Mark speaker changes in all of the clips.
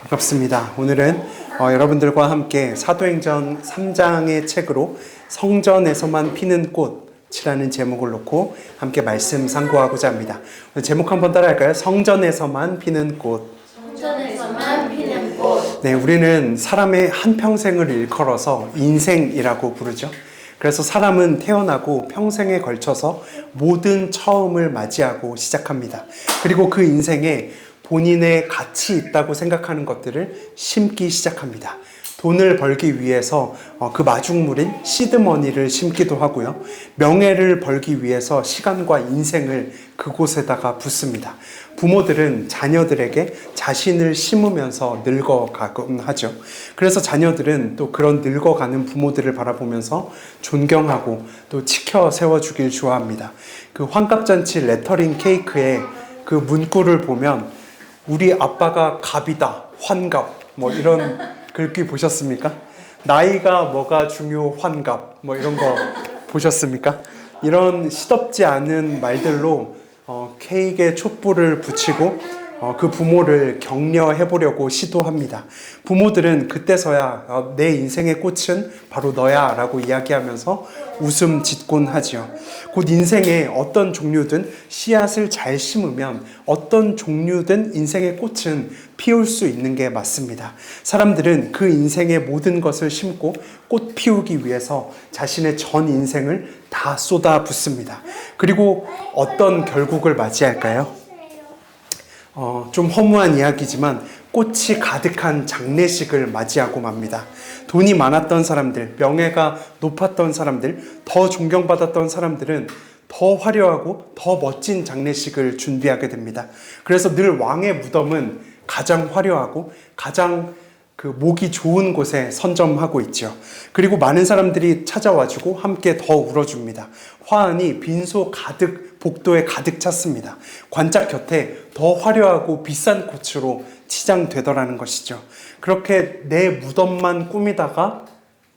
Speaker 1: 반갑습니다. 오늘은 여러분들과 함께 사도행전 3장의 책으로 성전에서만 피는 꽃이라는 제목을 놓고 함께 말씀 상고하고자 합니다. 제목 한번 따라할까요? 성전에서만 피는 꽃.
Speaker 2: 성전에서만 피는 꽃.
Speaker 1: 네, 우리는 사람의 한평생을 일컬어서 인생이라고 부르죠. 그래서 사람은 태어나고 평생에 걸쳐서 모든 처음을 맞이하고 시작합니다. 그리고 그 인생에 본인의 가치 있다고 생각하는 것들을 심기 시작합니다. 돈을 벌기 위해서 그 마중물인 시드머니를 심기도 하고요. 명예를 벌기 위해서 시간과 인생을 그곳에다가 붓습니다. 부모들은 자녀들에게 자신을 심으면서 늙어가곤 하죠. 그래서 자녀들은 또 그런 늙어가는 부모들을 바라보면서 존경하고 또 지켜 세워주길 좋아합니다. 그 환갑잔치 레터링 케이크에 그 문구를 보면 우리 아빠가 갑이다, 환갑, 뭐 이런 글귀 보셨습니까? 나이가 뭐가 중요, 환갑, 뭐 이런 거 보셨습니까? 이런 시덥지 않은 말들로 케이크에 촛불을 붙이고 그 부모를 격려해 보려고 시도합니다. 부모들은 그때서야 내 인생의 꽃은 바로 너야 라고 이야기하면서 웃음 짓곤 하지요. 곧 인생의 어떤 종류든 씨앗을 잘 심으면 어떤 종류든 인생의 꽃은 피울 수 있는 게 맞습니다. 사람들은 그 인생의 모든 것을 심고 꽃 피우기 위해서 자신의 전 인생을 다 쏟아붓습니다. 그리고 어떤 결국을 맞이할까요? 좀 허무한 이야기지만 꽃이 가득한 장례식을 맞이하고 맙니다. 돈이 많았던 사람들, 명예가 높았던 사람들, 더 존경받았던 사람들은 더 화려하고 더 멋진 장례식을 준비하게 됩니다. 그래서 늘 왕의 무덤은 가장 화려하고 가장 목이 좋은 곳에 선점하고 있죠. 그리고 많은 사람들이 찾아와주고 함께 더 울어줍니다. 화환이 빈소 가득 복도에 가득 찼습니다. 관짝 곁에 더 화려하고 비싼 꽃으로 치장되더라는 것이죠. 그렇게 내 무덤만 꾸미다가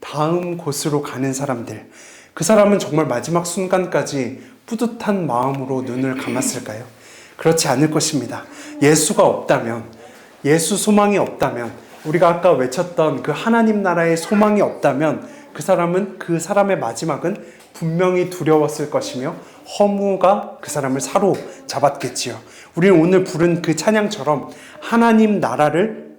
Speaker 1: 다음 곳으로 가는 사람들, 그 사람은 정말 마지막 순간까지 뿌듯한 마음으로 눈을 감았을까요? 그렇지 않을 것입니다. 예수가 없다면, 예수 소망이 없다면, 우리가 아까 외쳤던 그 하나님 나라의 소망이 없다면 그 사람은 그 사람의 마지막은 분명히 두려웠을 것이며 허무가 그 사람을 사로잡았겠지요. 우리는 오늘 부른 그 찬양처럼 하나님 나라를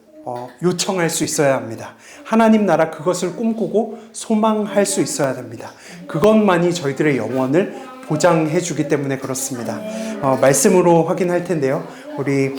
Speaker 1: 요청할 수 있어야 합니다. 하나님 나라 그것을 꿈꾸고 소망할 수 있어야 됩니다. 그것만이 저희들의 영혼을 보장해 주기 때문에 그렇습니다. 말씀으로 확인할 텐데요. 우리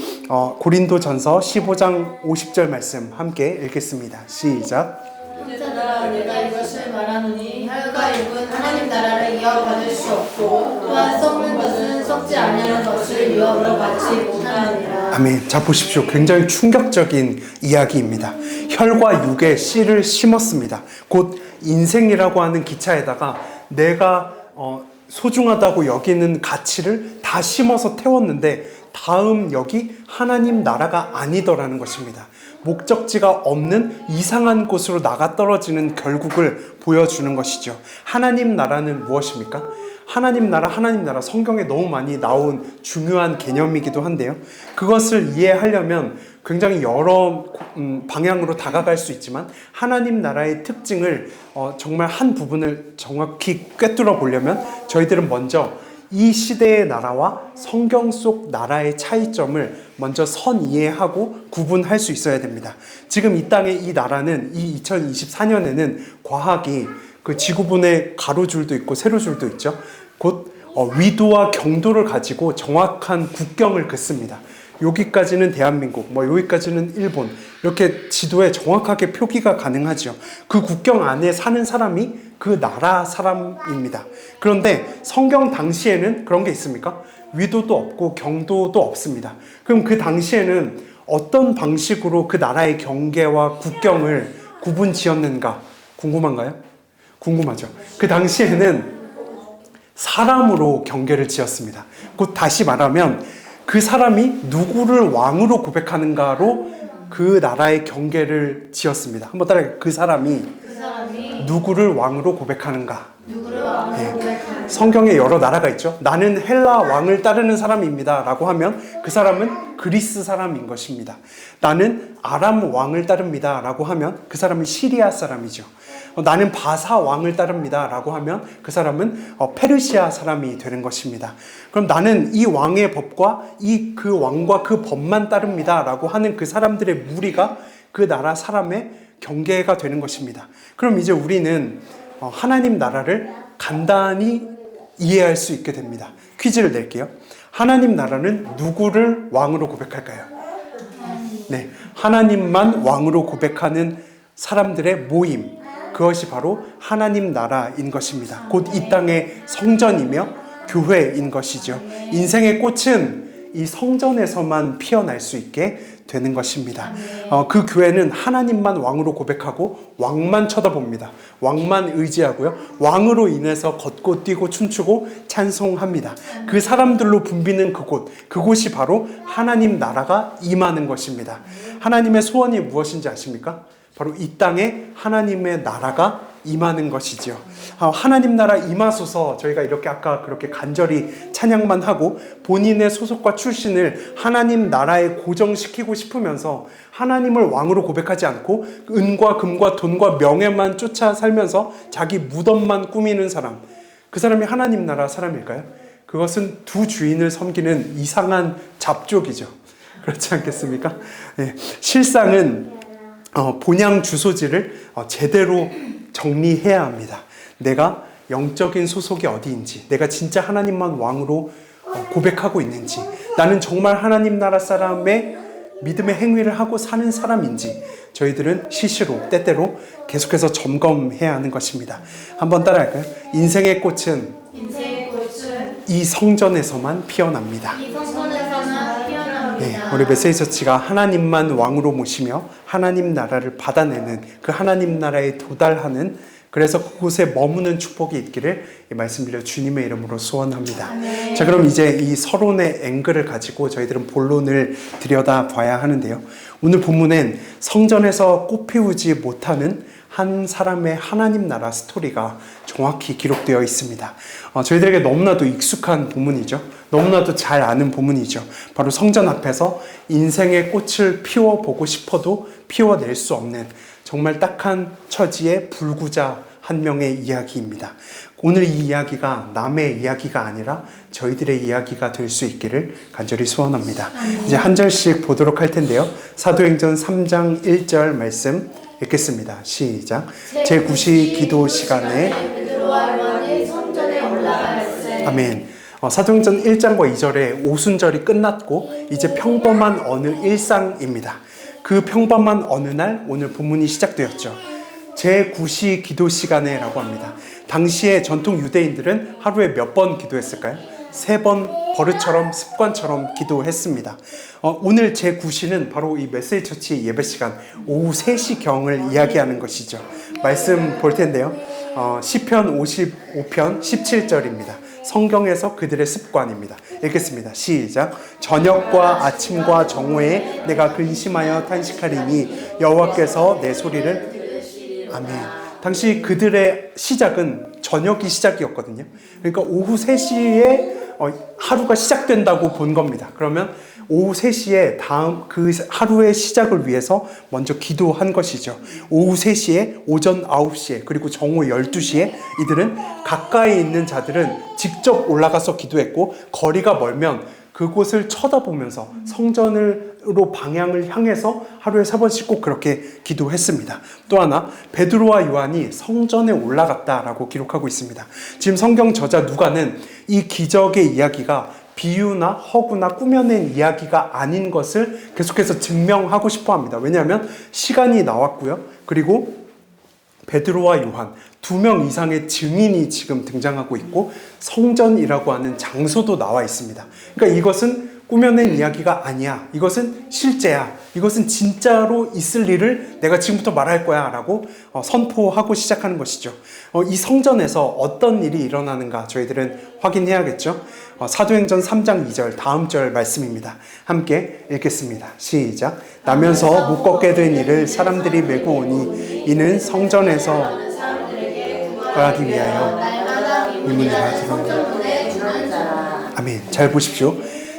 Speaker 1: 고린도전서 15장 50절 말씀 함께 읽겠습니다. 시작.
Speaker 2: 그러나 내가 이것을 말하노니 혈과 육은 하나님 나라를 이어받을 수 없고 또한 썩는 것은 썩지 아니하는 것을 유업으로 받지 못하느니라.
Speaker 1: 아멘. 자, 보십시오. 굉장히 충격적인 이야기입니다. 혈과 육의 씨를 심었습니다. 곧 인생이라고 하는 기차에다가 내가 소중하다고 여기는 가치를 다 심어서 태웠는데 다음 여기 하나님 나라가 아니더라는 것입니다. 목적지가 없는 이상한 곳으로 나가 떨어지는 결국을 보여주는 것이죠. 하나님 나라는 무엇입니까? 하나님 나라 성경에 너무 많이 나온 중요한 개념이기도 한데요. 그것을 이해하려면 굉장히 여러 방향으로 다가갈 수 있지만 하나님 나라의 특징을 정말 한 부분을 정확히 꿰뚫어 보려면 저희들은 먼저 이 시대의 나라와 성경 속 나라의 차이점을 먼저 선이해하고 구분할 수 있어야 됩니다. 지금 이 땅의 이 나라는 이 2024년에는 과학이 그 지구본의 가로줄도 있고 세로줄도 있죠. 곧 위도와 경도를 가지고 정확한 국경을 긋습니다. 여기까지는 대한민국, 여기까지는 일본, 이렇게 지도에 정확하게 표기가 가능하죠. 그 국경 안에 사는 사람이 그 나라 사람입니다. 그런데 성경 당시에는 그런 게 있습니까? 위도도 없고 경도도 없습니다. 그럼 그 당시에는 어떤 방식으로 그 나라의 경계와 국경을 구분 지었는가 궁금한가요? 궁금하죠. 그 당시에는 사람으로 경계를 지었습니다. 곧 다시 말하면 그 사람이 누구를 왕으로 고백하는가로 그 나라의 경계를 지었습니다. 한번 따라해요. 그 사람이
Speaker 2: 사람이
Speaker 1: 누구를 왕으로 고백하는가?
Speaker 2: 누구를 왕으로 고백하는가?
Speaker 1: 성경에 여러 나라가 있죠. 나는 헬라 왕을 따르는 사람입니다 라고 하면 그 사람은 그리스 사람인 것입니다. 나는 아람 왕을 따릅니다 라고 하면 그 사람은 시리아 사람이죠. 나는 바사 왕을 따릅니다 라고 하면 그 사람은 페르시아 사람이 되는 것입니다. 그럼 나는 이 왕의 법과 그 왕과 그 법만 따릅니다 라고 하는 그 사람들의 무리가 그 나라 사람의 경계가 되는 것입니다. 그럼 이제 우리는 하나님 나라를 간단히 이해할 수 있게 됩니다. 퀴즈를 낼게요. 하나님 나라는 누구를 왕으로 고백할까요? 네, 하나님만 왕으로 고백하는 사람들의 모임, 그것이 바로 하나님 나라인 것입니다. 곧 이 땅의 성전이며 교회인 것이죠. 인생의 꽃은 이 성전에서만 피어날 수 있게 되는 것입니다. 그 교회는 하나님만 왕으로 고백하고 왕만 쳐다봅니다. 왕만 의지하고요. 왕으로 인해서 걷고 뛰고 춤추고 찬송합니다. 그 사람들로 붐비는 그곳이 바로 하나님 나라가 임하는 것입니다. 하나님의 소원이 무엇인지 아십니까? 바로 이 땅에 하나님의 나라가 임하는 것이죠. 하나님 나라 임하소서, 저희가 이렇게 아까 그렇게 간절히 찬양만 하고 본인의 소속과 출신을 하나님 나라에 고정시키고 싶으면서 하나님을 왕으로 고백하지 않고 은과 금과 돈과 명예만 쫓아 살면서 자기 무덤만 꾸미는 사람, 그 사람이 하나님 나라 사람일까요? 그것은 두 주인을 섬기는 이상한 잡족이죠. 그렇지 않겠습니까? 네. 실상은 본향 주소지를 제대로 정리해야 합니다. 내가 영적인 소속이 어디인지, 내가 진짜 하나님만 왕으로 고백하고 있는지, 나는 정말 하나님 나라 사람의 믿음의 행위를 하고 사는 사람인지 저희들은 시시로 때때로 계속해서 점검해야 하는 것입니다. 한번 따라할까요? 인생의 꽃은 이 성전에서만 피어납니다. 네, 우리 메시지처치가 하나님만 왕으로 모시며 하나님 나라를 받아내는, 그 하나님 나라에 도달하는, 그래서 그곳에 머무는 축복이 있기를 이 말씀드려 주님의 이름으로 소원합니다. 자, 그럼 이제 이 서론의 앵글을 가지고 저희들은 본론을 들여다 봐야 하는데요. 오늘 본문엔 성전에서 꽃 피우지 못하는 한 사람의 하나님 나라 스토리가 정확히 기록되어 있습니다. 저희들에게 너무나도 익숙한 본문이죠. 너무나도 잘 아는 본문이죠. 바로 성전 앞에서 인생의 꽃을 피워보고 싶어도 피워낼 수 없는 정말 딱한 처지의 불구자 한 명의 이야기입니다. 오늘 이 이야기가 남의 이야기가 아니라 저희들의 이야기가 될 수 있기를 간절히 소원합니다. 이제 한 절씩 보도록 할 텐데요. 사도행전 3장 1절 말씀 읽겠습니다. 시작. 제9시 기도 시간에
Speaker 2: 베드로와 요한이 성전에 올라갈세.
Speaker 1: 아멘. 사도행전 1장과 2절에 오순절이 끝났고 이제 평범한 어느 일상입니다. 그 평범한 어느 날 오늘 본문이 시작되었죠. 제9시 기도 시간에 라고 합니다. 당시에 전통 유대인들은 하루에 몇 번 기도했을까요? 3번 버릇처럼 습관처럼 기도했습니다. 오늘 제9시는 바로 이 메시지 처치 예배 시간 오후 3시경을 이야기하는 것이죠. 말씀 볼 텐데요. 시편 55편 17절입니다. 성경에서 그들의 습관입니다. 읽겠습니다. 시작. 저녁과 아침과 정오에 내가 근심하여 탄식하리니 여호와께서 내 소리를 아멘. 당시 그들의 시작은 저녁이 시작이었거든요. 그러니까 오후 3시에 하루가 시작된다고 본 겁니다. 그러면 오후 3시에 다음 그 하루의 시작을 위해서 먼저 기도한 것이죠. 오후 3시에, 오전 9시에, 그리고 정오 12시에 이들은 가까이 있는 자들은 직접 올라가서 기도했고, 거리가 멀면 그곳을 쳐다보면서 성전으로 방향을 향해서 하루에 3번씩 꼭 그렇게 기도했습니다. 또 하나, 베드로와 요한이 성전에 올라갔다라고 기록하고 있습니다. 지금 성경 저자 누가는 이 기적의 이야기가 비유나 허구나 꾸며낸 이야기가 아닌 것을 계속해서 증명하고 싶어 합니다. 왜냐하면 시간이 나왔고요. 그리고 베드로와 요한 2명 이상의 증인이 지금 등장하고 있고 성전이라고 하는 장소도 나와 있습니다. 그러니까 이것은 꾸며낸 이야기가 아니야. 이것은 실제야. 이것은 진짜로 있을 일을 내가 지금부터 말할 거야 라고 선포하고 시작하는 것이죠. 이 성전에서 어떤 일이 일어나는가 저희들은 확인해야겠죠. 사도행전 3장 2절 다음 절 말씀입니다. 함께 읽겠습니다. 시작. 나면서 못 걷게 된 이를 사람들이 메고 오니 이는 성전에서 구하기 위하여 이문이라 들었느니라. 아멘. 잘 보십시오.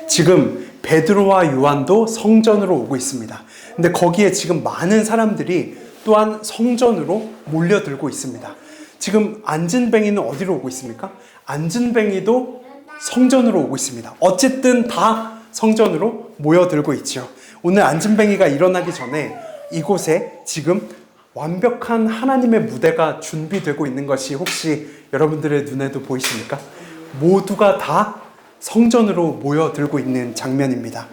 Speaker 1: 지금 베드로와 요한도 성전으로 오고 있습니다. 근데 거기에 지금 많은 사람들이 또한 성전으로 몰려들고 있습니다. 지금 안진뱅이는 어디로 오고 있습니까? 안진뱅이도 성전으로 오고 있습니다. 어쨌든 다 성전으로 모여들고 있죠. 오늘 안진뱅이가 일어나기 전에 이곳에 지금 완벽한 하나님의 무대가 준비되고 있는 것이 혹시 여러분들의 눈에도 보이십니까? 모두가 다 성전으로 모여들고 있는 장면입니다.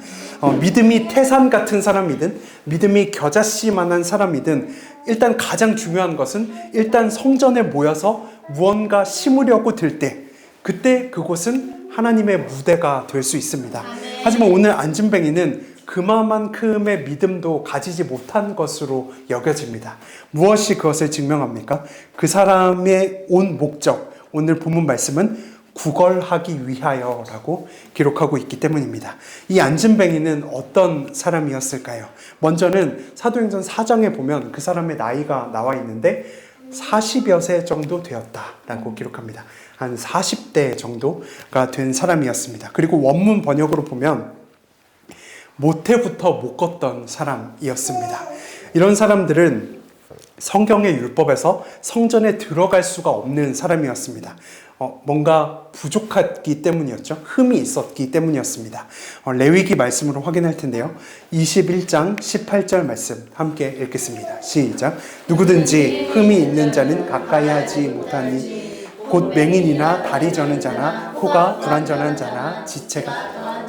Speaker 1: 믿음이 태산 같은 사람이든 믿음이 겨자씨만한 사람이든 일단 가장 중요한 것은 일단 성전에 모여서 무언가 심으려고 들 때 그때 그곳은 하나님의 무대가 될 수 있습니다. 하지만 오늘 안진뱅이는 그만큼의 믿음도 가지지 못한 것으로 여겨집니다. 무엇이 그것을 증명합니까? 그 사람의 온 목적, 오늘 본문 말씀은 구걸하기 위하여라고 기록하고 있기 때문입니다. 이 안진뱅이는 어떤 사람이었을까요? 먼저는 사도행전 4장에 보면 그 사람의 나이가 나와 있는데 40여 세 정도 되었다라고 기록합니다. 한 40대 정도가 된 사람이었습니다. 그리고 원문 번역으로 보면 모태부터 못 걷던 사람이었습니다. 이런 사람들은 성경의 율법에서 성전에 들어갈 수가 없는 사람이었습니다. 뭔가 부족했기 때문이었죠. 흠이 있었기 때문이었습니다. 레위기 말씀으로 확인할 텐데요. 21장 18절 말씀 함께 읽겠습니다. 시작. 누구든지 흠이 있는 자는 가까이 하지 못하니 곧 맹인이나 다리 저는 자나 코가 불완전한 자나 지체가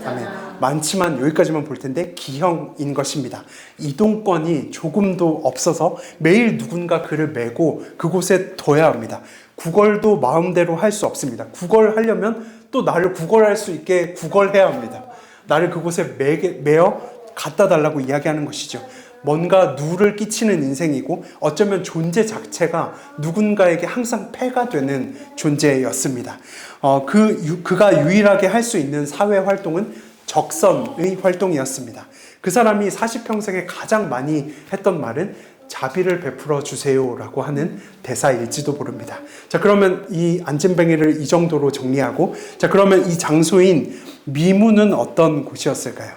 Speaker 1: 아멘. 많지만 여기까지만 볼 텐데 기형인 것입니다. 이동권이 조금도 없어서 매일 누군가 그를 메고 그곳에 둬야 합니다. 구걸도 마음대로 할 수 없습니다. 구걸하려면 또 나를 구걸할 수 있게 구걸해야 합니다. 나를 그곳에 매어 갖다 달라고 이야기하는 것이죠. 뭔가 누를 끼치는 인생이고 어쩌면 존재 자체가 누군가에게 항상 폐가 되는 존재였습니다. 그가 유일하게 할 수 있는 사회 활동은 적선의 활동이었습니다. 그 사람이 40평생에 가장 많이 했던 말은 자비를 베풀어 주세요라고 하는 대사일지도 모릅니다. 자, 그러면 이 안진뱅이를 이 정도로 정리하고, 자, 그러면 이 장소인 미문은 어떤 곳이었을까요?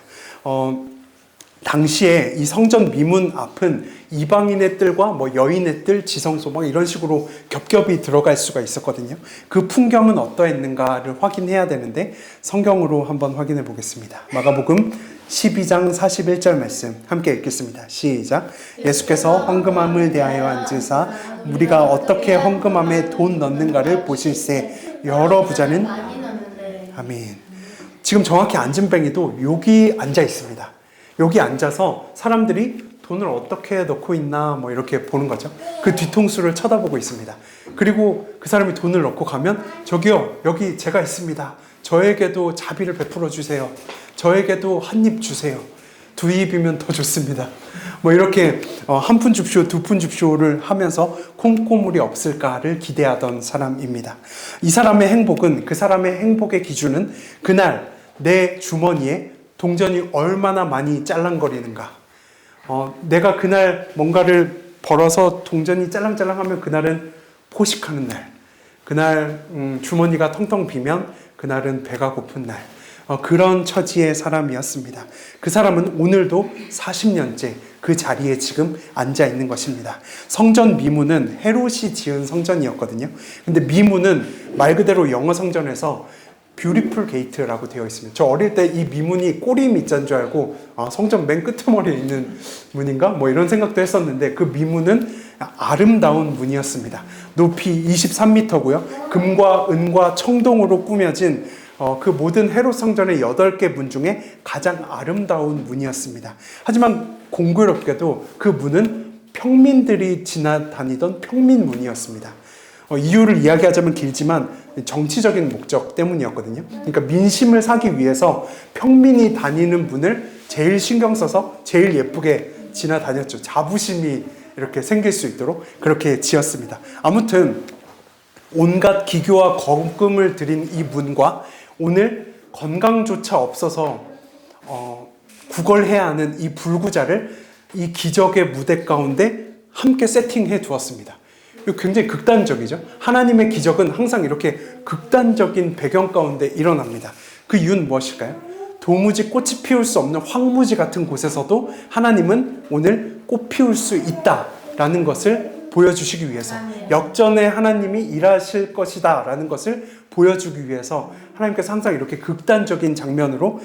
Speaker 1: 당시에 이 성전 미문 앞은 이방인의 뜰과 뭐 여인의 뜰, 지성소 막 이런 식으로 겹겹이 들어갈 수가 있었거든요. 그 풍경은 어떠했는가를 확인해야 되는데 성경으로 한번 확인해 보겠습니다. 마가복음 12장 41절 말씀 함께 읽겠습니다. 시작. 예수께서 헌금함을 대하여 앉으사 우리가 어떻게 헌금함에 돈 넣는가를 보실세 여러 부자는 아멘. 지금 정확히 안진뱅이도 여기 앉아 있습니다. 여기 앉아서 사람들이 돈을 어떻게 넣고 있나 뭐 이렇게 보는 거죠. 그 뒤통수를 쳐다보고 있습니다. 그리고 그 사람이 돈을 넣고 가면 저기요, 여기 제가 있습니다. 저에게도 자비를 베풀어 주세요. 저에게도 한 입 주세요. 두 입이면 더 좋습니다. 뭐 이렇게 한 푼 줍쇼, 두 푼 줍쇼를 하면서 콩고물이 없을까를 기대하던 사람입니다. 이 사람의 행복은, 그 사람의 행복의 기준은 그날 내 주머니에 동전이 얼마나 많이 짤랑거리는가. 내가 그날 뭔가를 벌어서 동전이 짤랑짤랑하면 그날은 포식하는 날. 그날 주머니가 텅텅 비면 그날은 배가 고픈 날. 그런 처지의 사람이었습니다. 그 사람은 오늘도 40년째 그 자리에 지금 앉아 있는 것입니다. 성전 미문은 헤롯이 지은 성전이었거든요. 근데 미문은 말 그대로 영어 성전에서 뷰티풀 게이트라고 되어 있습니다. 저 어릴 때 이 미문이 꼬리 밑자인 줄 알고 성전 맨 끄트머리에 있는 문인가? 뭐 이런 생각도 했었는데 그 미문은 아름다운 문이었습니다. 높이 23m고요. 금과 은과 청동으로 꾸며진 그 모든 헤롯 성전의 8개 문 중에 가장 아름다운 문이었습니다. 하지만 공교롭게도 그 문은 평민들이 지나다니던 평민문이었습니다. 이유를 이야기하자면 길지만 정치적인 목적 때문이었거든요. 그러니까 민심을 사기 위해서 평민이 다니는 문을 제일 신경 써서 제일 예쁘게 지나다녔죠. 자부심이 이렇게 생길 수 있도록 그렇게 지었습니다. 아무튼 온갖 기교와 거금을 들인 이 문과 오늘 건강조차 없어서 구걸해야 하는 이 불구자를 이 기적의 무대 가운데 함께 세팅해 두었습니다. 이거 굉장히 극단적이죠. 하나님의 기적은 항상 이렇게 극단적인 배경 가운데 일어납니다. 그 이유는 무엇일까요? 도무지 꽃이 피울 수 없는 황무지 같은 곳에서도 하나님은 오늘 꽃 피울 수 있다라는 것을 보여주시기 위해서, 역전에 하나님이 일하실 것이다 라는 것을 보여주기 위해서 하나님께서 항상 이렇게 극단적인 장면으로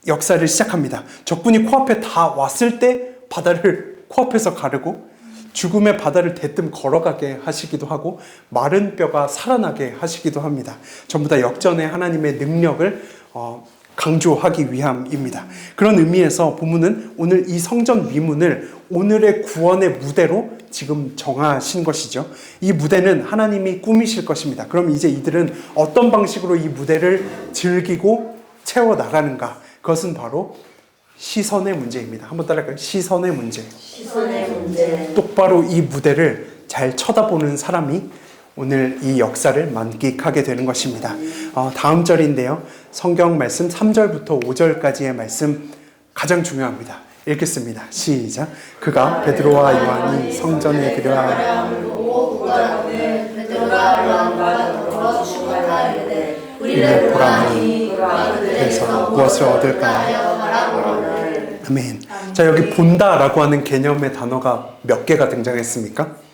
Speaker 1: 역사를 시작합니다. 적군이 코앞에 다 왔을 때 바다를 코앞에서 가르고, 죽음의 바다를 대뜸 걸어가게 하시기도 하고, 마른 뼈가 살아나게 하시기도 합니다. 전부 다 역전의 하나님의 능력을 강조하기 위함입니다. 그런 의미에서 본문은 오늘 이 성전 미문을 오늘의 구원의 무대로 지금 정하신 것이죠. 이 무대는 하나님이 꾸미실 것입니다. 그럼 이제 이들은 어떤 방식으로 이 무대를 즐기고 채워나가는가? 그것은 바로 시선의 문제입니다. 한번 따라할까요? 시선의 문제.
Speaker 2: 시선의 문제.
Speaker 1: 똑바로 이 무대를 잘 쳐다보는 사람이 오늘 이 역사를 만끽하게 되는 것입니다. 다음 절인데요. 성경 말씀 3절부터 5절까지의 말씀 가장 중요합니다. 읽겠습니다. 시작. 그가 베드로와 요한이 성전에 들어가
Speaker 2: 베드로가 요한과 더불어 축원하이르되
Speaker 1: 우리를 보라니 그래서 무엇을 얻을까? 아멘. 자, 여기 본다라고 하는 개념의 단어가 몇 개가 등장했습니까?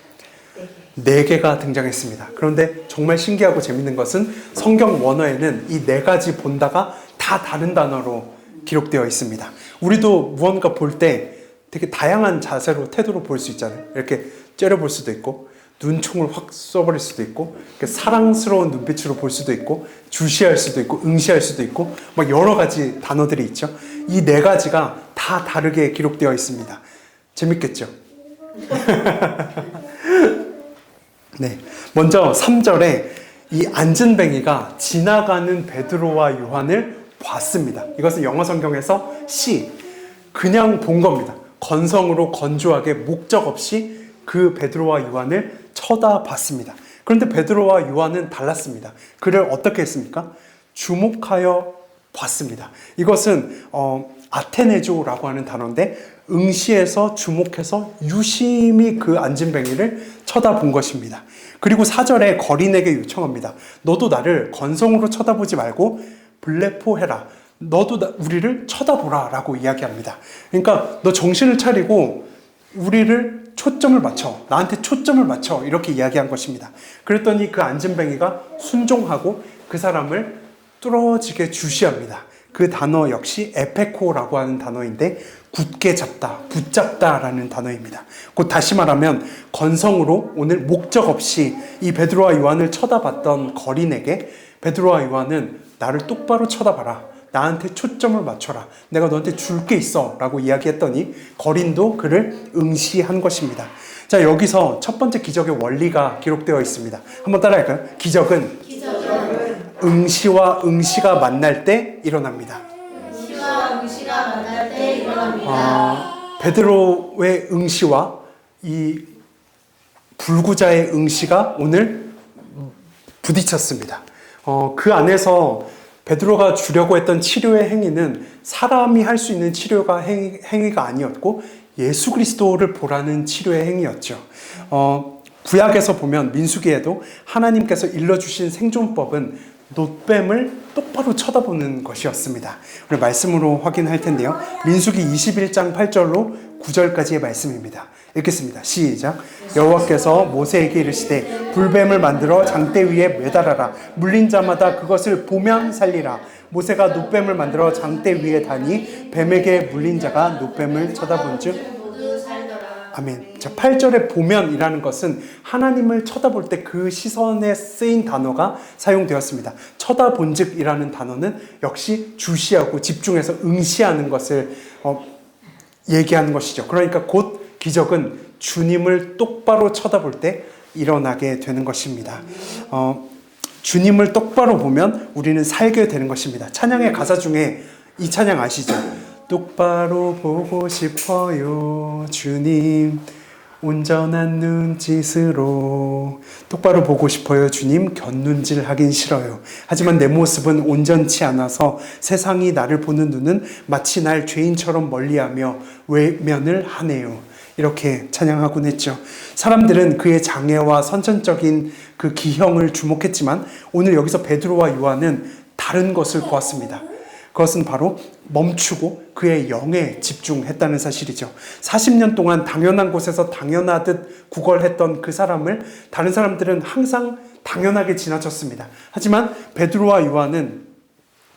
Speaker 1: 4개가 등장했습니다. 그런데 정말 신기하고 재밌는 것은 성경 원어에는 이 4가지 본다가 다 다른 단어로 기록되어 있습니다. 우리도 무언가 볼 때 되게 다양한 자세로, 태도로 볼 수 있잖아요. 이렇게 째려볼 수도 있고, 눈총을 확 쏘버릴 수도 있고, 이렇게 사랑스러운 눈빛으로 볼 수도 있고, 주시할 수도 있고, 응시할 수도 있고, 막 여러 가지 단어들이 있죠. 이 4가지가 다 다르게 기록되어 있습니다. 재밌겠죠? 네. 먼저 3절에 이 안진뱅이가 지나가는 베드로와 요한을 봤습니다. 이것은 영어 성경에서 그냥 본 겁니다. 건성으로 건조하게 목적 없이 그 베드로와 요한을 쳐다봤습니다. 그런데 베드로와 요한은 달랐습니다. 그를 어떻게 했습니까? 주목하여 봤습니다. 이것은 아테네조라고 하는 단어인데, 응시해서 주목해서 유심히 그 안진뱅이를 쳐다본 것입니다. 그리고 4절에 거린에게 요청합니다. 너도 나를 건성으로 쳐다보지 말고 블레포해라. 너도 우리를 쳐다보라 라고 이야기합니다. 그러니까 너 정신을 차리고 우리를 초점을 맞춰, 나한테 초점을 맞춰, 이렇게 이야기한 것입니다. 그랬더니 그 안진뱅이가 순종하고 그 사람을 뚫어지게 주시합니다. 그 단어 역시 에페코라고 하는 단어인데, 굳게 잡다, 붙잡다라는 단어입니다. 곧 다시 말하면 건성으로 오늘 목적 없이 이 베드로와 요한을 쳐다봤던 거린에게 베드로와 요한은 나를 똑바로 쳐다봐라, 나한테 초점을 맞춰라, 내가 너한테 줄 게 있어 라고 이야기했더니 거린도 그를 응시한 것입니다. 자, 여기서 첫 번째 기적의 원리가 기록되어 있습니다. 한번 따라할까요? 기적은 응시와 응시가 만날 때 일어납니다.
Speaker 2: 응시가 만날 때 일어납니다.
Speaker 1: 베드로의 응시와 이 불구자의 응시가 오늘 부딪혔습니다. 그 안에서 베드로가 주려고 했던 치료의 행위는 사람이 할 수 있는 치료가 행위가 아니었고, 예수 그리스도를 보라는 치료의 행위였죠. 구약에서 보면 민수기에도 하나님께서 일러주신 생존법은 놋뱀을 똑바로 쳐다보는 것이었습니다. 오늘 말씀으로 확인할 텐데요. 민수기 21장 8절로 9절까지의 말씀입니다. 읽겠습니다. 시작. 여호와께서 모세에게 이르시되 불뱀을 만들어 장대 위에 매달아라. 물린 자마다 그것을 보면 살리라. 모세가 놋뱀을 만들어 장대 위에 다니 뱀에게 물린 자가 놋뱀을 쳐다본즉 아멘. 자, 8절에 보면이라는 것은 하나님을 쳐다볼 때 그 시선에 쓰인 단어가 사용되었습니다. 쳐다본즉이라는 단어는 역시 주시하고 집중해서 응시하는 것을 얘기하는 것이죠. 그러니까 곧 기적은 주님을 똑바로 쳐다볼 때 일어나게 되는 것입니다. 주님을 똑바로 보면 우리는 살게 되는 것입니다. 찬양의 가사 중에 이 찬양 아시죠? 똑바로 보고 싶어요 주님, 온전한 눈짓으로 똑바로 보고 싶어요. 주님, 곁눈질 하긴 싫어요. 하지만 내 모습은 온전치 않아서 세상이 나를 보는 눈은 마치 날 죄인처럼 멀리하며 외면을 하네요. 이렇게 찬양하곤 했죠. 사람들은 그의 장애와 선천적인 그 기형을 주목했지만 오늘 여기서 베드로와 요한은 다른 것을 보았습니다. 그것은 바로 멈추고 그의 영에 집중했다는 사실이죠. 40년 동안 당연한 곳에서 당연하듯 구걸했던 그 사람을 다른 사람들은 항상 당연하게 지나쳤습니다. 하지만 베드로와 요한은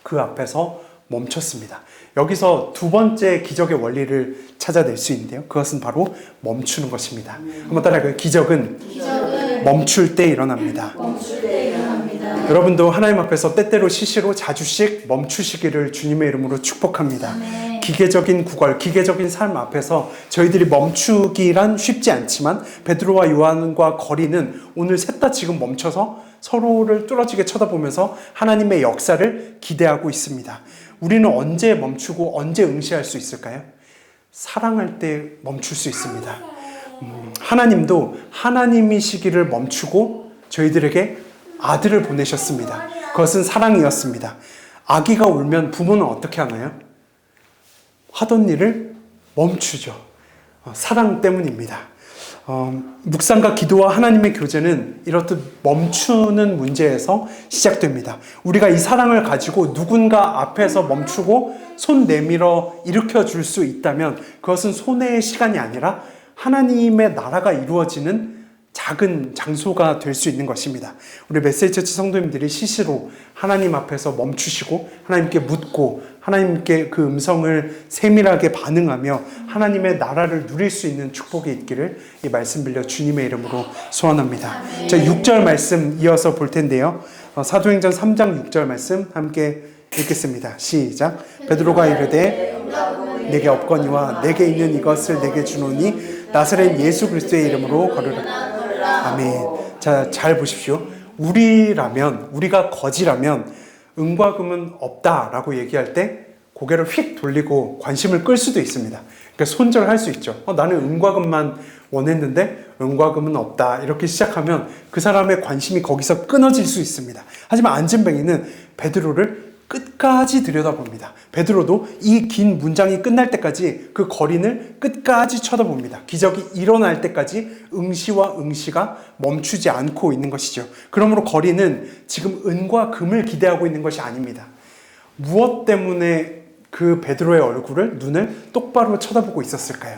Speaker 1: 그 앞에서 멈췄습니다. 여기서 두 번째 기적의 원리를 찾아낼 수 있는데요. 그것은 바로 멈추는 것입니다. 한번 따라해요. 기적은 멈출 때 일어납니다. 여러분도 하나님 앞에서 때때로 시시로 자주씩 멈추시기를 주님의 이름으로 축복합니다. 기계적인 구걸, 기계적인 삶 앞에서 저희들이 멈추기란 쉽지 않지만 베드로와 요한과 거리는 오늘 셋 다 지금 멈춰서 서로를 뚫어지게 쳐다보면서 하나님의 역사를 기대하고 있습니다. 우리는 언제 멈추고 언제 응시할 수 있을까요? 사랑할 때 멈출 수 있습니다. 하나님도 하나님이시기를 멈추고 저희들에게 아들을 보내셨습니다. 그것은 사랑이었습니다. 아기가 울면 부모는 어떻게 하나요? 하던 일을 멈추죠. 사랑 때문입니다. 묵상과 기도와 하나님의 교제는 이렇듯 멈추는 문제에서 시작됩니다. 우리가 이 사랑을 가지고 누군가 앞에서 멈추고 손 내밀어 일으켜 줄 수 있다면 그것은 손해의 시간이 아니라 하나님의 나라가 이루어지는 작은 장소가 될 수 있는 것입니다. 우리 메시지처치 성도님들이 시시로 하나님 앞에서 멈추시고 하나님께 묻고 하나님께 그 음성을 세밀하게 반응하며 하나님의 나라를 누릴 수 있는 축복이 있기를 이 말씀 빌려 주님의 이름으로 소원합니다. 자, 6절 말씀 이어서 볼 텐데요. 사도행전 3장 6절 말씀 함께 읽겠습니다. 시작. 베드로가 이르되 내게 없거니와 내게 있는 이것을 내게 주노니 나사렛 예수 그리스도의 이름으로 걸으라. 아멘. 자, 잘 보십시오. 우리가 거지라면 은과 금은 없다라고 얘기할 때 고개를 휙 돌리고 관심을 끌 수도 있습니다. 그러니까 손절할 수 있죠. 나는 은과 금만 원했는데 은과 금은 없다. 이렇게 시작하면 그 사람의 관심이 거기서 끊어질 수 있습니다. 하지만 안진뱅이는 베드로를 끝까지 들여다봅니다. 베드로도 이 긴 문장이 끝날 때까지 그 거린을 끝까지 쳐다봅니다. 기적이 일어날 때까지 응시와 응시가 멈추지 않고 있는 것이죠. 그러므로 거린은 지금 은과 금을 기대하고 있는 것이 아닙니다. 무엇 때문에 그 베드로의 얼굴을, 눈을 똑바로 쳐다보고 있었을까요?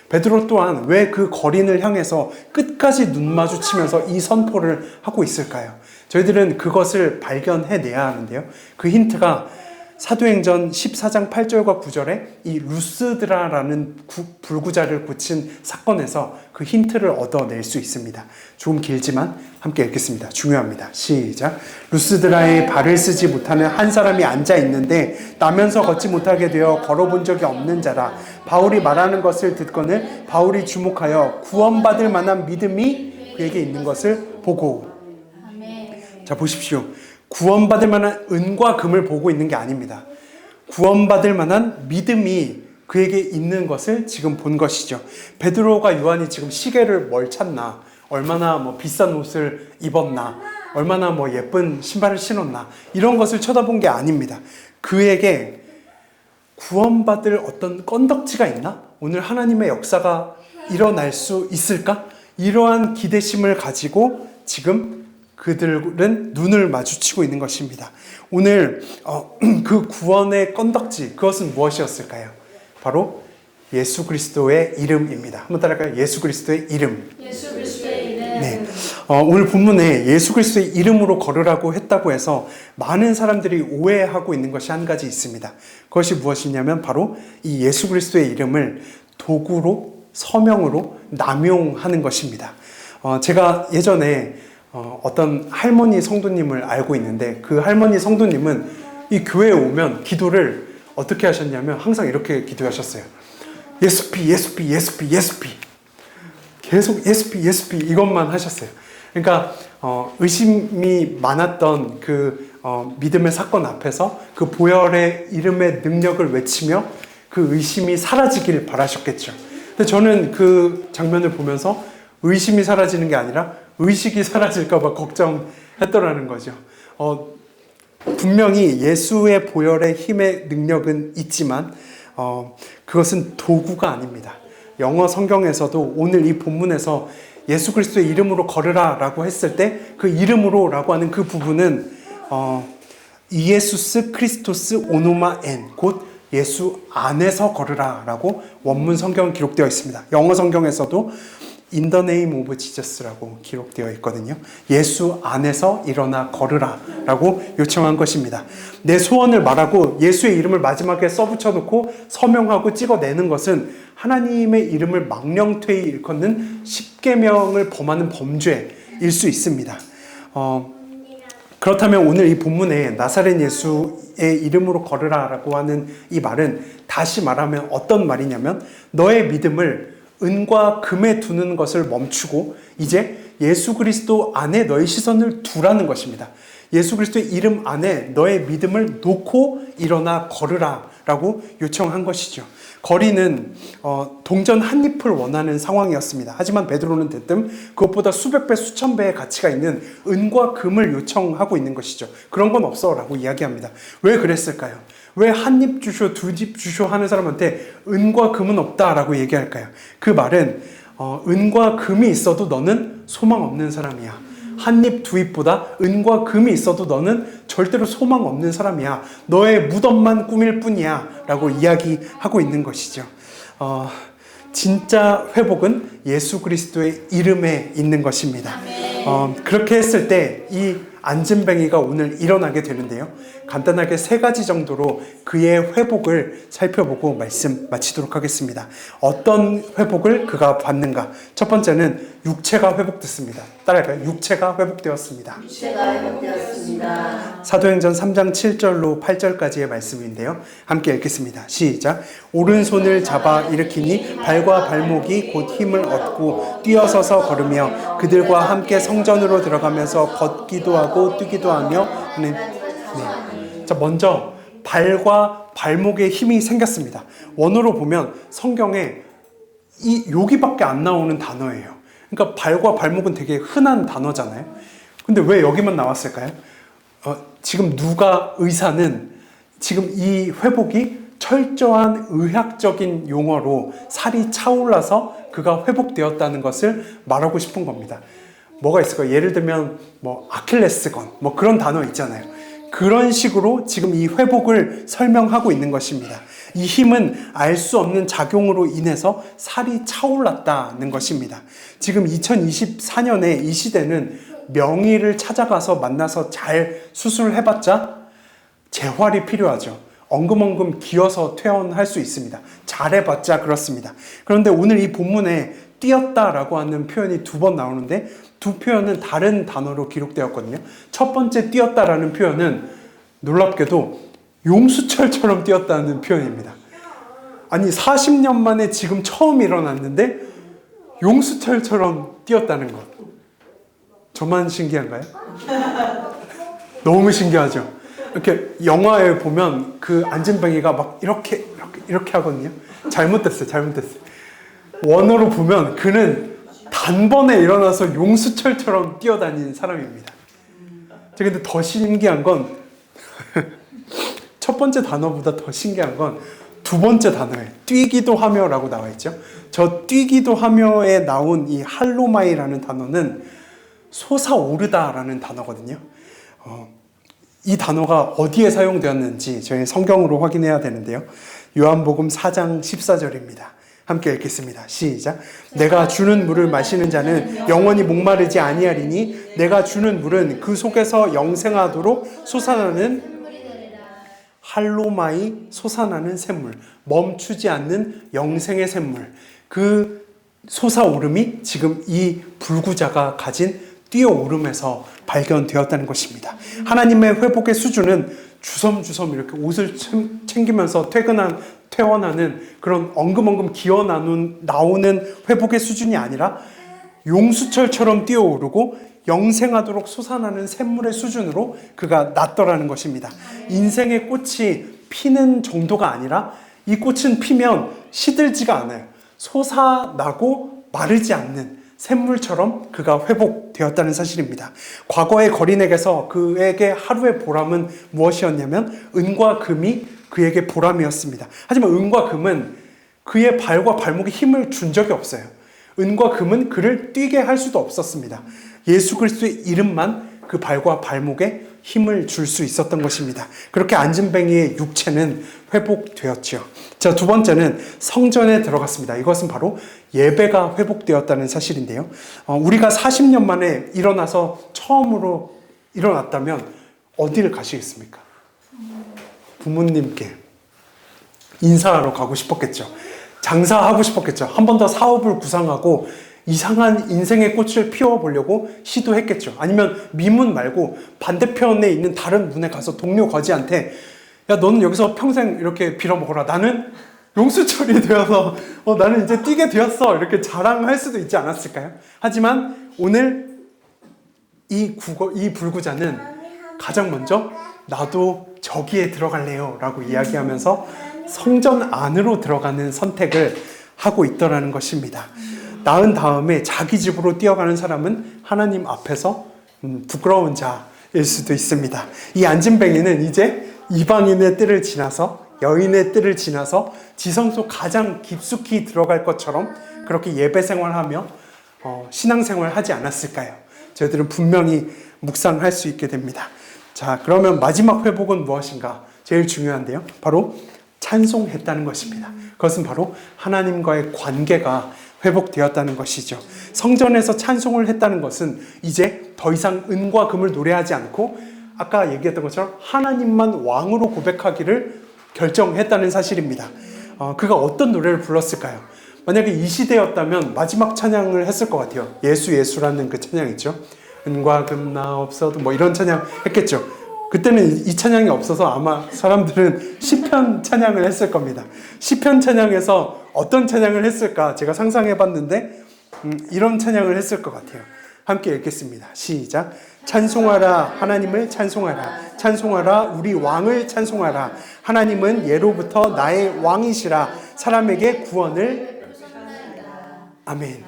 Speaker 1: 베드로 또한 왜 그 거린을 향해서 끝까지 눈 마주치면서 이 선포를 하고 있을까요? 저희들은 그것을 발견해내야 하는데요. 그 힌트가 사도행전 14장 8절과 9절에 이 루스드라라는 불구자를 고친 사건에서 그 힌트를 얻어낼 수 있습니다. 조금 길지만 함께 읽겠습니다. 중요합니다. 시작. 루스드라에 발을 쓰지 못하는 한 사람이 앉아 있는데 나면서 걷지 못하게 되어 걸어본 적이 없는 자라. 바울이 말하는 것을 듣거늘 바울이 주목하여 구원받을 만한 믿음이 그에게 있는 것을 보고. 자, 보십시오. 구원받을 만한 은과 금을 보고 있는 게 아닙니다. 구원받을 만한 믿음이 그에게 있는 것을 지금 본 것이죠. 베드로가 요한이 지금 시계를 뭘 찾나, 얼마나 비싼 옷을 입었나, 얼마나 예쁜 신발을 신었나, 이런 것을 쳐다본 게 아닙니다. 그에게 구원받을 어떤 건덕지가 있나? 오늘 하나님의 역사가 일어날 수 있을까? 이러한 기대심을 가지고 지금 그들은 눈을 마주치고 있는 것입니다. 오늘 그 구원의 건덕지, 그것은 무엇이었을까요? 바로 예수 그리스도의 이름입니다. 한번 따라할까요? 예수 그리스도의 이름.
Speaker 2: 예수 그리스도의 이름.
Speaker 1: 네. 오늘 본문에 예수 그리스도의 이름으로 걸으라고 했다고 해서 많은 사람들이 오해하고 있는 것이 한 가지 있습니다. 그것이 무엇이냐면 바로 이 예수 그리스도의 이름을 도구로, 서명으로 남용하는 것입니다. 제가 예전에 어떤 할머니 성도님을 알고 있는데 그 할머니 성도님은 이 교회에 오면 기도를 어떻게 하셨냐면 항상 이렇게 기도하셨어요. 예수피, 예수피, 예수피, 예수피. 계속 예수피, 예수피 이것만 하셨어요. 그러니까 의심이 많았던 그 믿음의 사건 앞에서 그 보혈의 이름의 능력을 외치며 그 의심이 사라지길 바라셨겠죠. 근데 저는 그 장면을 보면서 의심이 사라지는 게 아니라 의식이 사라질까봐 걱정했더라는 거죠. 분명히 예수의 보혈의 힘의 능력은 있지만 그것은 도구가 아닙니다. 영어 성경에서도 오늘 이 본문에서 예수 그리스도의 이름으로 걸으라 라고 했을 때 그 이름으로 라고 하는 그 부분은 이에수스 크리스토스 오노마 엔, 곧 예수 안에서 걸으라 라고 원문 성경은 기록되어 있습니다. 영어 성경에서도 In the name of Jesus라고 기록되어 있거든요. 예수 안에서 일어나 걸으라 라고 요청한 것입니다. 내 소원을 말하고 예수의 이름을 마지막에 써붙여 놓고 서명하고 찍어내는 것은 하나님의 이름을 망령되이 일컫는 십계명을 범하는 범죄일 수 있습니다. 그렇다면 오늘 이 본문에 나사렛 예수의 이름으로 걸으라 라고 하는 이 말은 다시 말하면 어떤 말이냐면 너의 믿음을 은과 금에 두는 것을 멈추고 이제 예수 그리스도 안에 너의 시선을 두라는 것입니다. 예수 그리스도의 이름 안에 너의 믿음을 놓고 일어나 걸으라 라고 요청한 것이죠. 거리는 동전 한 잎을 원하는 상황이었습니다. 하지만 베드로는 대뜸 그것보다 수백 배 수천 배의 가치가 있는 은과 금을 요청하고 있는 것이죠. 그런 건 없어 라고 이야기합니다. 왜 그랬을까요? 왜 한 입 주쇼 두 입 주쇼 하는 사람한테 은과 금은 없다라고 얘기할까요? 그 말은 은과 금이 있어도 너는 소망 없는 사람이야. 한 입 두 입보다 은과 금이 있어도 너는 절대로 소망 없는 사람이야. 너의 무덤만 꾸밀 뿐이야 라고 이야기하고 있는 것이죠. 진짜 회복은 예수 그리스도의 이름에 있는 것입니다. 그렇게 했을 때 이 안진뱅이가 오늘 일어나게 되는데요. 간단하게 세 가지 정도로 그의 회복을 살펴보고 말씀 마치도록 하겠습니다. 어떤 회복을 그가 받는가? 첫 번째는 육체가 회복됐습니다. 따라할까요? 육체가 회복되었습니다.
Speaker 2: 육체가 회복되었습니다.
Speaker 1: 사도행전 3장 7절로 8절까지의 말씀인데요. 함께 읽겠습니다. 시작. 오른손을 잡아 일으키니 발과 발목이 곧 힘을 얻고 뛰어서서 걸으며 그들과 함께 성전으로 들어가면서 걷기도 하고 뛰기도 하며 하는. 네. 자, 먼저 발과 발목에 힘이 생겼습니다. 원어로 보면 성경에 여기밖에 안 나오는 단어예요. 그러니까 발과 발목은 되게 흔한 단어잖아요. 근데 왜 여기만 나왔을까요? 지금 누가 의사는 지금 이 회복이 철저한 의학적인 용어로 살이 차올라서 그가 회복되었다는 것을 말하고 싶은 겁니다. 뭐가 있을까요? 예를 들면 뭐 아킬레스건 뭐 그런 단어 있잖아요. 그런 식으로 지금 이 회복을 설명하고 있는 것입니다. 이 힘은 알 수 없는 작용으로 인해서 살이 차올랐다는 것입니다. 지금 2024년에 이 시대는 명의를 찾아가서 만나서 잘 수술을 해봤자 재활이 필요하죠. 엉금엉금 기어서 퇴원할 수 있습니다. 잘해봤자 그렇습니다. 그런데 오늘 이 본문에 뛰었다라고 하는 표현이 두 번 나오는데 두 표현은 다른 단어로 기록되었거든요. 첫 번째 뛰었다라는 표현은 놀랍게도 용수철처럼 뛰었다는 표현입니다. 아니 40년 만에 지금 처음 일어났는데 용수철처럼 뛰었다는 것. 저만 신기한가요? 너무 신기하죠? 이렇게 영화에 보면 그 안진뱅이가 막 이렇게 하거든요. 잘못됐어요. 원어로 보면 그는 단번에 일어나서 용수철처럼 뛰어다니는 사람입니다. 근데 더 신기한 건 첫 번째 단어보다 더 신기한 건 두 번째 단어에 뛰기도 하며라고 나와 있죠. 저 뛰기도 하며에 나온 이 할로마이라는 단어는 솟아오르다라는 단어거든요. 이 단어가 어디에 사용되었는지 저희 성경으로 확인해야 되는데요. 요한복음 4장 14절입니다. 함께 읽겠습니다. 시작. 내가 주는 물을 마시는 자는 영원히 목마르지 아니하리니 내가 주는 물은 그 속에서 영생하도록 솟아나는 할로마이, 솟아나는 샘물, 멈추지 않는 영생의 샘물. 그 솟아오름이 지금 이 불구자가 가진 뛰어오름에서 발견되었다는 것입니다. 하나님의 회복의 수준은 주섬주섬 이렇게 옷을 챙기면서 퇴원하는 그런 엉금엉금 기어 나오는 회복의 수준이 아니라 용수철처럼 뛰어오르고 영생하도록 솟아나는 샘물의 수준으로 그가 났더라는 것입니다. 인생의 꽃이 피는 정도가 아니라 이 꽃은 피면 시들지가 않아요. 솟아나고 마르지 않는 샘물처럼 그가 회복되었다는 사실입니다. 과거의 거린에게서 그에게 하루의 보람은 무엇이었냐면 은과 금이 그에게 보람이었습니다. 하지만 은과 금은 그의 발과 발목에 힘을 준 적이 없어요. 은과 금은 그를 뛰게 할 수도 없었습니다. 예수 그리스도의 이름만 그 발과 발목에 힘을 줄 수 있었던 것입니다. 그렇게 안진뱅이의 육체는 회복되었죠. 자, 두 번째는 성전에 들어갔습니다. 이것은 바로 예배가 회복되었다는 사실인데요. 우리가 40년 만에 일어나서 처음으로 일어났다면 어디를 가시겠습니까? 부모님께 인사하러 가고 싶었겠죠. 장사하고 싶었겠죠. 한 번 더 사업을 구상하고 이상한 인생의 꽃을 피워보려고 시도했겠죠. 아니면 미문 말고 반대편에 있는 다른 문에 가서 동료 거지한테 야, 너는 여기서 평생 이렇게 빌어먹어라. 나는 용수철이 되어서 나는 이제 뛰게 되었어. 이렇게 자랑할 수도 있지 않았을까요? 하지만 오늘 이 불구자는 가장 먼저 나도 저기에 들어갈래요 라고 이야기하면서 성전 안으로 들어가는 선택을 하고 있더라는 것입니다. 낳은 다음에 자기 집으로 뛰어가는 사람은 하나님 앞에서 부끄러운 자일 수도 있습니다. 이 안진뱅이는 이제 이방인의 뜰을 지나서 여인의 뜰을 지나서 지성소 가장 깊숙이 들어갈 것처럼 그렇게 예배 생활하며 신앙생활 하지 않았을까요? 저희들은 분명히 묵상할 수 있게 됩니다. 자, 그러면 마지막 회복은 무엇인가? 제일 중요한데요. 바로 찬송했다는 것입니다. 그것은 바로 하나님과의 관계가 회복되었다는 것이죠. 성전에서 찬송을 했다는 것은 이제 더 이상 은과 금을 노래하지 않고 아까 얘기했던 것처럼 하나님만 왕으로 고백하기를 결정했다는 사실입니다. 그가 어떤 노래를 불렀을까요? 만약에 이 시대였다면 마지막 찬양을 했을 것 같아요. 예수 예수라는 그 찬양 있죠. 은과 금 나 없어도 뭐 이런 찬양 했겠죠. 그때는 이 찬양이 없어서 아마 사람들은 시편 찬양을 했을 겁니다. 시편 찬양에서 어떤 찬양을 했을까 제가 상상해 봤는데 이런 찬양을 했을 것 같아요. 함께 읽겠습니다. 시작. 찬송하라 하나님을 찬송하라. 찬송하라 우리 왕을 찬송하라. 하나님은 예로부터 나의 왕이시라. 사람에게 구원을 아멘.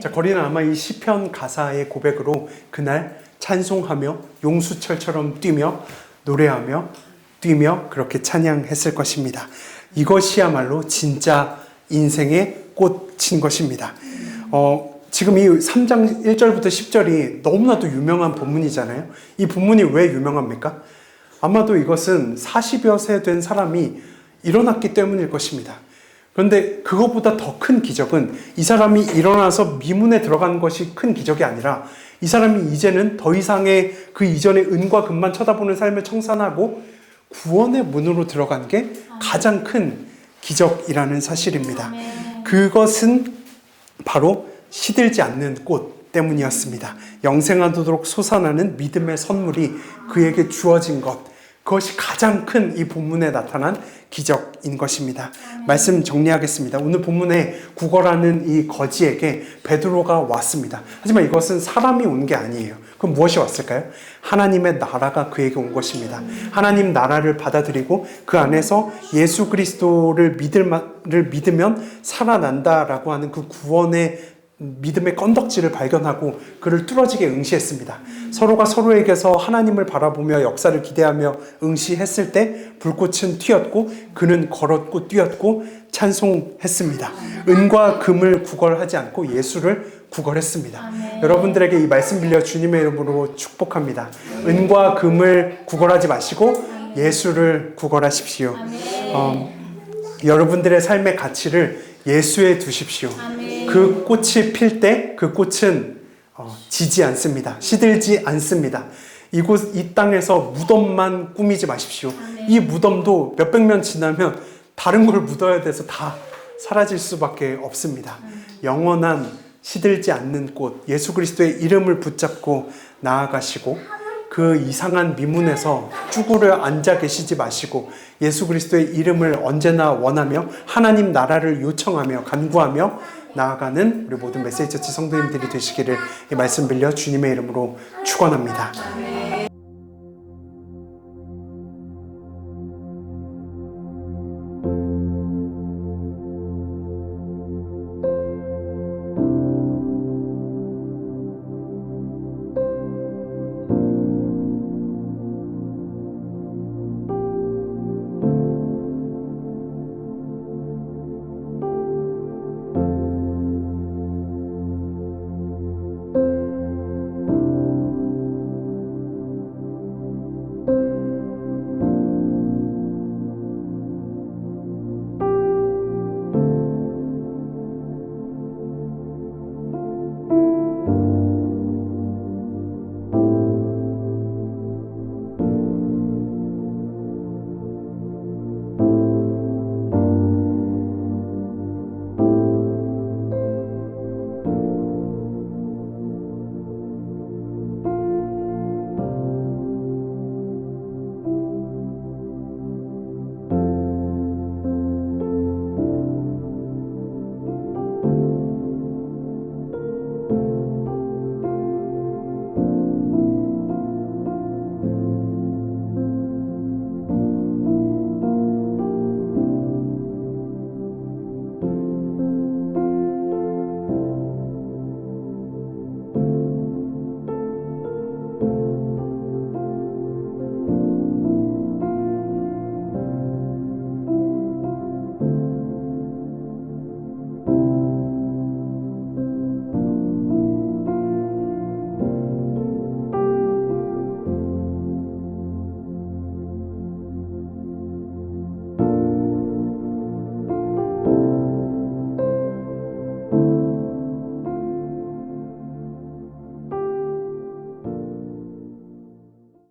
Speaker 1: 자, 거리는 아마 이 시편 가사의 고백으로 그날 찬송하며 용수철처럼 뛰며 노래하며 뛰며 그렇게 찬양했을 것입니다. 이것이야말로 진짜 인생의 꽃인 것입니다. 지금 이 3장 1절부터 10절이 너무나도 유명한 본문이잖아요. 이 본문이 왜 유명합니까? 아마도 이것은 40여 세 된 사람이 일어났기 때문일 것입니다. 그런데 그것보다 더 큰 기적은 이 사람이 일어나서 미문에 들어간 것이 큰 기적이 아니라 이 사람이 이제는 더 이상의 그 이전의 은과 금만 쳐다보는 삶을 청산하고 구원의 문으로 들어간 게 가장 큰 기적이라는 사실입니다. 그것은 바로 시들지 않는 꽃 때문이었습니다. 영생하도록 솟아나는 믿음의 선물이 그에게 주어진 것, 그것이 가장 큰 이 본문에 나타난 기적인 것입니다. 말씀 정리하겠습니다. 오늘 본문에 구걸하는 이 거지에게 베드로가 왔습니다. 하지만 이것은 사람이 온 게 아니에요. 그럼 무엇이 왔을까요? 하나님의 나라가 그에게 온 것입니다. 하나님 나라를 받아들이고 그 안에서 예수 그리스도를 믿으면 살아난다라고 하는 그 구원의 믿음의 건덕지를 발견하고 그를 뚫어지게 응시했습니다. 서로가 서로에게서 하나님을 바라보며 역사를 기대하며 응시했을 때 불꽃은 튀었고 그는 걸었고 뛰었고 찬송했습니다. 은과 금을 구걸하지 않고 예수를 구걸했습니다. 아멘. 여러분들에게 이 말씀 빌려 주님의 이름으로 축복합니다. 은과 금을 구걸하지 마시고 예수를 구걸하십시오. 여러분들의 삶의 가치를 예수에 두십시오. 아멘. 그 꽃이 필 때 그 꽃은 지지 않습니다. 시들지 않습니다. 이 땅에서 무덤만 꾸미지 마십시오. 아멘. 이 무덤도 몇백 년 지나면 다른 걸 묻어야 돼서 다 사라질 수밖에 없습니다. 영원한 시들지 않는 꽃, 예수 그리스도의 이름을 붙잡고 나아가시고 그 이상한 미문에서 쭈그려 앉아 계시지 마시고 예수 그리스도의 이름을 언제나 원하며 하나님 나라를 요청하며 간구하며 나아가는 우리 모든 메시지처치 성도님들이 되시기를 이 말씀 빌려 주님의 이름으로 축원합니다.